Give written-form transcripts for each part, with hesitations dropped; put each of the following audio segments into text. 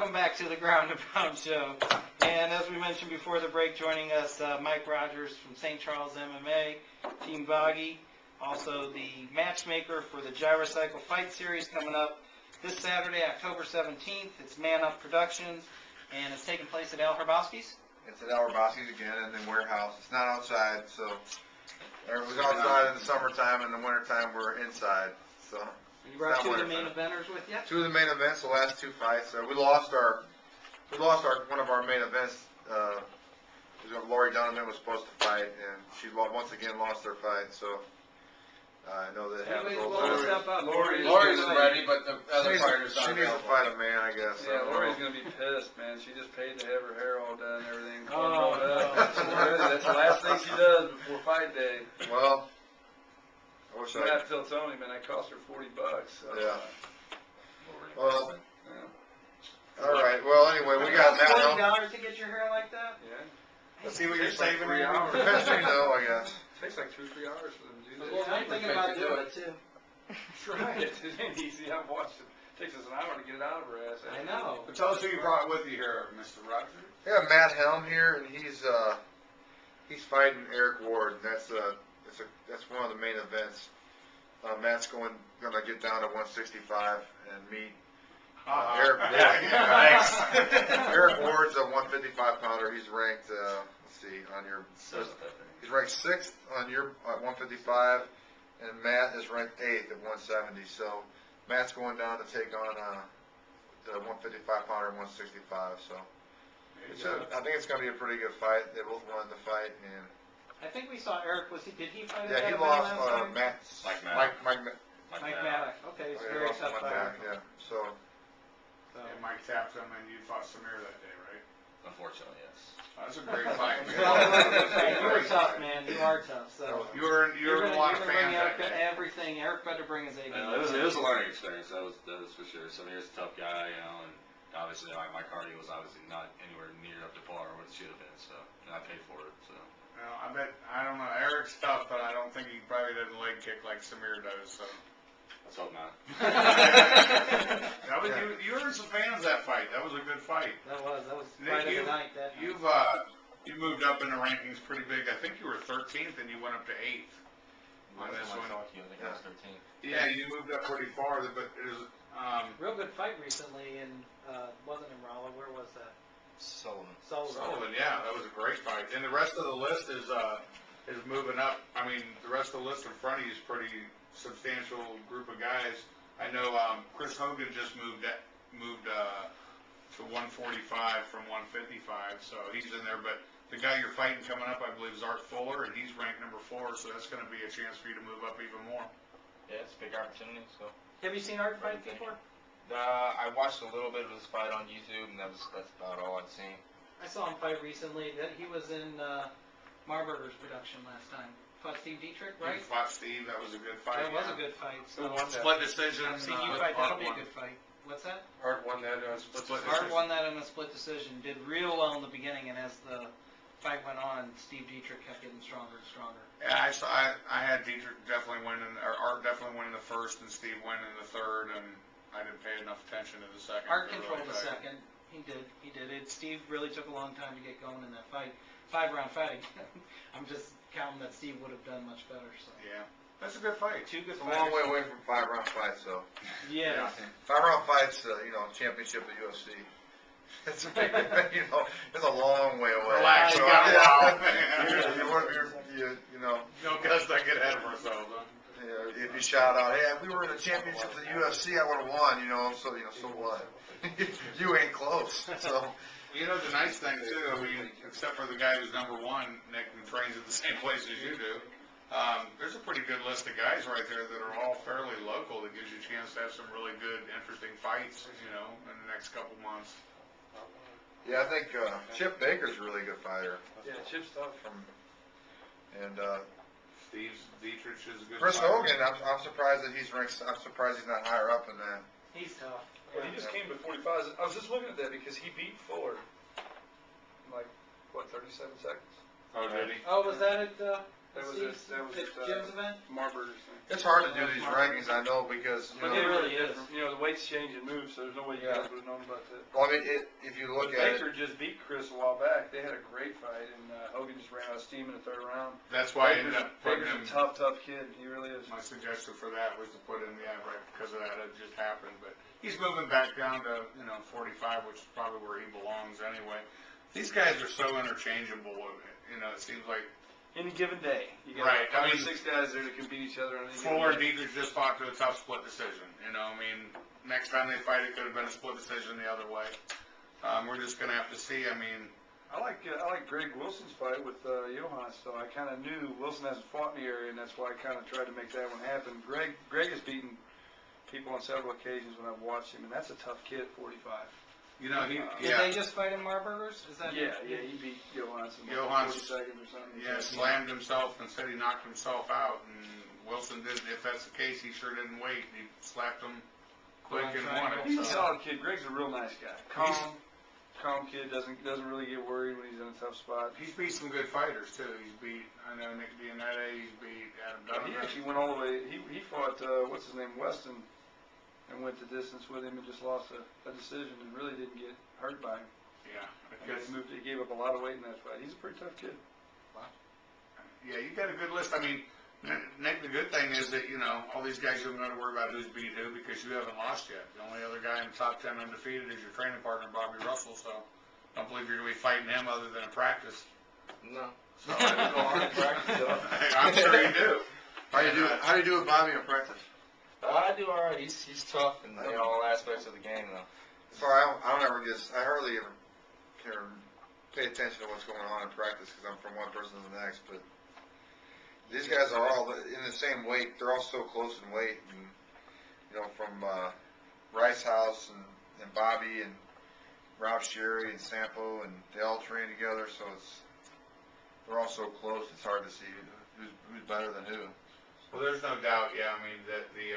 Welcome back to the Ground and Pound Show. And as we mentioned before the break, joining us, Mike Rogers from St. Charles MMA, Team Boggy, also the matchmaker for the Gyrocycle Fight Series coming up this Saturday, October 17th. It's Man Up Productions, and it's taking place at Al Hrabowski's. It's at Al Hrabowski's again in the warehouse. It's not outside, so it was outside in the summertime. In the wintertime, we're inside. So. You brought two of the main eventers with you? Two of the main events, the last two fights. We lost one of our main events. Lori Donovan was supposed to fight, and she once again lost her fight. So I know that happens all the time. Lori's ready, but the other fighters she needs to fight a man, I guess. Yeah, Lori's gonna be pissed, man. She just paid to have her hair all done and everything. Oh, That's the last thing she does before fight day. Well. I wish I have to tell Tony, man, that cost her $40. So. Yeah. Well. Yeah. All right. Well, anyway, we got Matt. $40 to get your hair like that? Yeah. Let's see what you're saving. 3 hours. Professionally, no, I guess. It takes like 2 or 3 hours for them to do that. Well, I'm thinking about doing it too. Right. It ain't easy. I've watched it. It takes us an hour to get it out of her ass. I know. But tell us who you brought with you here, Mr. Rogers. We got Matt Helm here, and he's fighting Eric Ward. That's one of the main events. Matt's gonna get down to 165 and meet Eric Ward. Thanks. Eric Ward's a 155 pounder. He's ranked let's see on your he's ranked 6th on your 155, and Matt is ranked 8th at 170. So Matt's going down to take on the 155 pounder and 165. So I think it's gonna be a pretty good fight. They both wanted to fight, and I think we saw Eric. Did he fight? Yeah, he lost Mike Maddox. Okay, he's a very tough fighter. Yeah, so. And Mike tapped him, and you fought Samir that day, right? Unfortunately, yes. That's a great fight. You were tough, man. You are tough. So you were a lot of fans that day. Everything. Eric better bring his A game. It was a learning experience. That was for sure. Samir's a tough guy, and obviously my cardio was obviously not anywhere near up to par what it should have been. So, and I paid for it. So. Well, I don't know. Eric's tough, but I don't think he probably doesn't leg kick like Samir does. So. Let's hope not. You earned some fans that fight. That was a good fight. That was fight of the night. You moved up in the rankings pretty big. I think you were 13th and you went up to 8th on this one. I think I was 13th. Yeah, you moved up pretty far, but it was real good fight recently, and wasn't in Rolla. Where was that? Sullivan, yeah, that was a great fight. And the rest of the list is moving up. I mean, the rest of the list in front of you is pretty substantial group of guys. I know Chris Hogan just moved to 145 from 155, so he's in there. But the guy you're fighting coming up, I believe, is Art Fuller, and he's ranked number 4, so that's going to be a chance for you to move up even more. Yeah, it's a big opportunity. So. Have you seen Art fight before? I watched a little bit of his fight on YouTube, and that's about all I'd seen. I saw him fight recently. That he was in Marburger's production last time. Fought Steve Dietrich, right? He fought Steve. That was a good fight. That was a good fight. So. Split decision. Fight. That'll be a good fight. What's that? Art won that split decision. Art won that in a split decision. Did real well in the beginning, and as the fight went on, Steve Dietrich kept getting stronger and stronger. Yeah, I had Dietrich definitely winning, or Art definitely winning the first, and Steve winning the third, and I didn't pay enough attention to the second. Art controlled the second. He did it. Steve really took a long time to get going in that fight. 5-round fight. I'm just counting that Steve would have done much better. So. Yeah, that's a good fight. Two good It's fights. a long way away from 5-round fights, though. Yeah. 5-round fights, championship of UFC. It's a big, it's a long way away. Relax, so, Don't get us not get ahead of ourselves, huh? If you shout out, hey, we were in the championship of the UFC, I would have won, so what? You ain't close, so. The nice thing, too, I mean, except for the guy who's number 1, Nick, who trains at the same place as you do, there's a pretty good list of guys right there that are all fairly local that gives you a chance to have some really good, interesting fights, in the next couple months. Yeah, I think Chip Baker's a really good fighter. Yeah, Chip's tough. And Steve Dietrich is a good Chris fighter. Hogan, I'm surprised that he's ranked. I'm surprised he's not higher up than that. He's tough. Well, he just came to 45. I was just looking at that because he beat Fuller in 37 seconds. Oh, did he? Oh, was that at That was Steve's- it, that was it's it, Jim's event? Marburger's thing. It's hard to do these rankings, I know, because, you But know, they It were really is. different. You know, the weights change and move, so there's no way you Yeah. guys would have known about that. well, I mean, if you look But at it, Baker just beat Chris a while back. They had a great fight, and Hogan just ran out of steam in the third round. That's why I ended up putting Baker's him, a tough kid. He really is. my suggestion for that was to put him, right, because of that, it just happened, but he's moving back down to, 45, which is probably where he belongs anyway. These guys are so interchangeable, it seems like Any given day, you got Right, I 5 or mean, 6 guys there that can beat each other on any Fuller and given day. Dietrich just fought to a tough split decision, next time they fight, it could have been a split decision the other way. We're just gonna have to see, I like Greg Wilson's fight with Johan, so I kind of knew Wilson hasn't fought in the area, and that's why I kind of tried to make that one happen. Greg has beaten people on several occasions when I've watched him, and that's a tough kid at 45. Did Did they just fight in Marburgers? Is that Yeah, he beat Johansson in Johansson- 40 seconds or something. slammed himself and said he knocked himself out, and Wilson didn't, if that's the case, he sure didn't wait, he slapped him quick and won it. He's a so. solid kid. Greg's a real nice guy. Calm kid, doesn't really get worried when he's in a tough spot. He's beat some good fighters too, he's beat, I know Nick Dionette, he's beat Adam He Donovan. actually went all the way. He fought what's his name, Weston, and went the distance with him and just lost a decision and really didn't get hurt by him. Yeah, And he gave up a lot of weight in that fight. He's a pretty tough kid. yeah, you got a good list, Nick, the good thing is that, all these guys, you don't have to worry about who's beat who, because you haven't lost yet. The only other guy in the top 10 undefeated is your training partner, Bobby Russell, so don't believe you're gonna be fighting him other than in practice. No. So, I didn't go hard in practice, though. I'm sure you do. how do you do with Bobby in practice? I do all right. He's tough in all aspects of the game, though. Sorry, I hardly ever can pay attention to what's going on in practice, because I'm from one person to the next, but these guys are all in the same weight, they're all so close in weight, and, from Rice House and Bobby and Rob Sherry and Sampo, and they all train together, so they're all so close, it's hard to see who's better than who. Well, there's no doubt, that the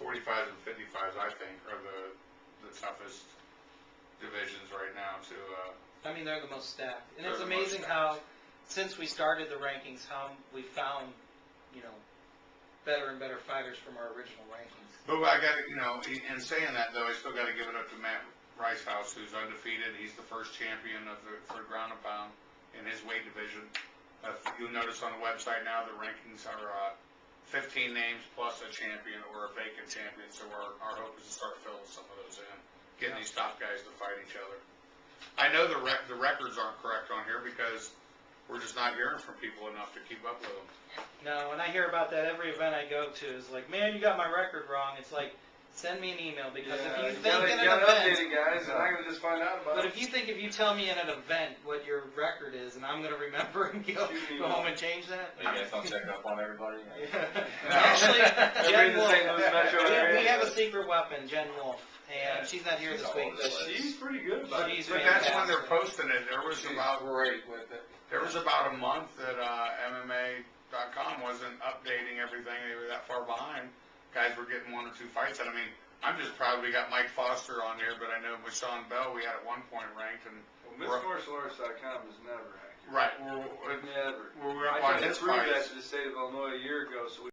45s and 55s, I think, are the toughest divisions right now to, They're the most stacked. And They're it's the most amazing how, since we started the rankings, how we found, better and better fighters from our original rankings. but I gotta, in saying that though, I still gotta give it up to Matt Ricehouse, who's undefeated. He's the first champion for ground and pound in his weight division. You'll notice on the website now, the rankings are 15 names plus a champion or a vacant champion, so our hope is to start filling some of those in, getting these top guys to fight each other. I know the records aren't correct on here because we're just not hearing from people enough to keep up with them. No, when I hear about that, every event I go to is like, man, you got my record wrong. It's like, send me an email, because if you think in an gotta update event, it, guys. They're not gonna just find out about but it. if you tell me in an event what your record is, and I'm gonna remember and go home and change that. You guys don't check up on everybody. Actually, Jen in the Wolf, St. Louis metro area. we have a secret weapon, Jen Wolf, and she's not here this week, but She's pretty good about it. she's But that's when fantastic. they're posting it. There was about Great with it. a month that MMA.com wasn't updating everything. They were that far behind. Guys were getting 1 or 2 fights. And I'm just proud we got Mike Foster on here, but I know with Sean Bell we had at one point ranked, and Well, MixedMartialArts.com is never accurate. right, Never. we're I up on tried to his prove that fights. to the state of Illinois a year ago, so we